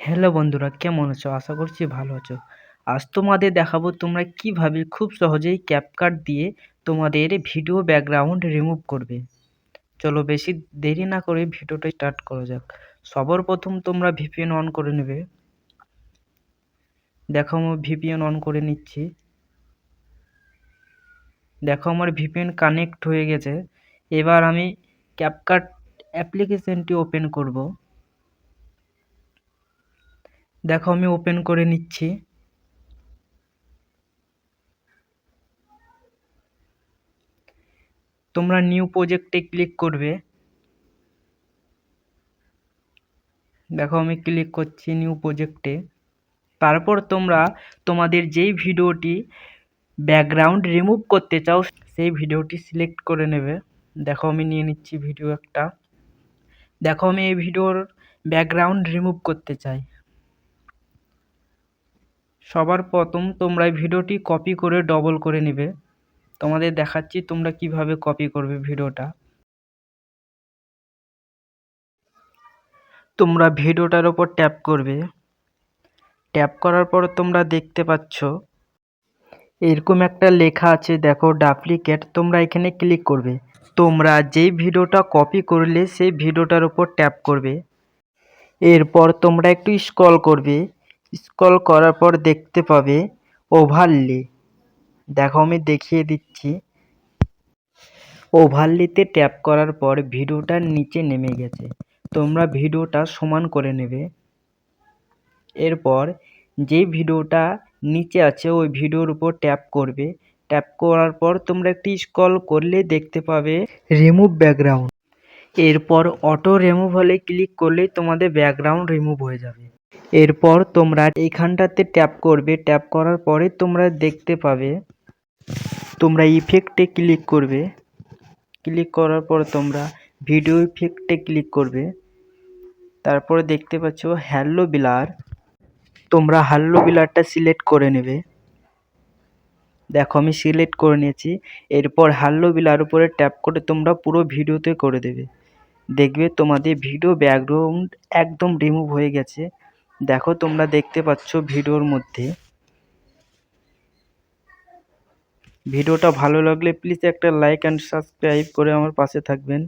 Hello বন্ধুরা, কেমন আছো? আশা করছি ভালো আছো। আজ তোমাদের দেখাবো তোমরা কিভাবে খুব সহজেই ক্যাপকাট দিয়ে তোমাদের ভিডিও ব্যাকগ্রাউন্ড রিমুভ করবে। চলো বেশি দেরি না করে ভিডিওটা স্টার্ট করা যাক। সবার প্রথম তোমরা ভিপিএন অন করে নেবে। দেখো আমি ভিপিএন অন করে নিচ্ছি। দেখো আমার ভিপিএন কানেক্ট হয়ে গেছে। এবার আমি ক্যাপকাট অ্যাপ্লিকেশনটি ওপেন করব। দেখো আমি ওপেন করে নিচ্ছি। তোমরা নিউ প্রজেক্টে ক্লিক করবে। দেখো আমি ক্লিক করছি নিউ প্রজেক্টে। তারপর তোমরা তোমাদের যেই ভিডিওটি ব্যাকগ্রাউন্ড রিমুভ করতে চাও সেই ভিডিওটি সিলেক্ট করে নেবে। দেখো আমি নিয়ে নিচ্ছি ভিডিও একটা। দেখো আমি এই ভিডিওর ব্যাকগ্রাউন্ড রিমুভ করতে চাই। সবার প্রথম তোমরা এই ভিডিওটি কপি করে ডবল করে নেবে। তোমাদের দেখাচ্ছি তোমরা কিভাবে কপি করবে ভিডিওটা। তোমরা ভিডিওটার ওপর ট্যাপ করবে। ট্যাপ করার পর তোমরা দেখতে পাচ্ছ এরকম একটা লেখা আছে, দেখো ডুপ্লিকেট। তোমরা এখানে ক্লিক করবে। তোমরা যেই ভিডিওটা কপি করলে সেই ভিডিওটার উপর ট্যাপ করবে। এরপর তোমরা একটু স্ক্রল করবে। স্ক্রল করার পর দেখতে পাবে ওভারলে। দেখো আমি দেখিয়ে দিচ্ছি। ওভারলেতে ট্যাপ করার পর ভিডিওটার নিচে নেমে গেছে। তোমরা ভিডিওটা সমান করে নেবে। এরপর যেই ভিডিওটা নিচে আছে ওই ভিডিওর উপর ট্যাপ করবে। ট্যাপ করার পর তোমরা একটু স্ক্রল করলে দেখতে পাবে রিমুভ ব্যাকগ্রাউন্ড। এরপর অটো রিমুভ হলে ক্লিক করলেই তোমাদের ব্যাকগ্রাউন্ড রিমুভ হয়ে যাবে। এরপর তোমরা এইখানটাতে ট্যাপ করবে। ট্যাপ করার পরে তোমরা দেখতে পাবে তোমরা ইফেক্টে ক্লিক করবে। ক্লিক করার পর তোমরা ভিডিও ইফেক্টে ক্লিক করবে। তারপরে দেখতে পাচ্ছ হ্যালো ব্লার। তোমরা হ্যালো ব্লারটা সিলেক্ট করে নেবে। দেখো আমি সিলেক্ট করে নিয়েছি। এরপর হ্যালো ব্লার উপরে ট্যাপ করে তোমরা পুরো ভিডিওতে করে দেবে। দেখবে তোমাদের ভিডিও ব্যাকগ্রাউন্ড একদম রিমুভ হয়ে গেছে। দেখো তোমরা দেখতে পাচ্ছ ভিডিওর মধ্যে। ভিডিওটা ভালো লাগলে প্লিজ একটা লাইক অ্যান্ড সাবস্ক্রাইব করে আমার পাশে থাকবেন।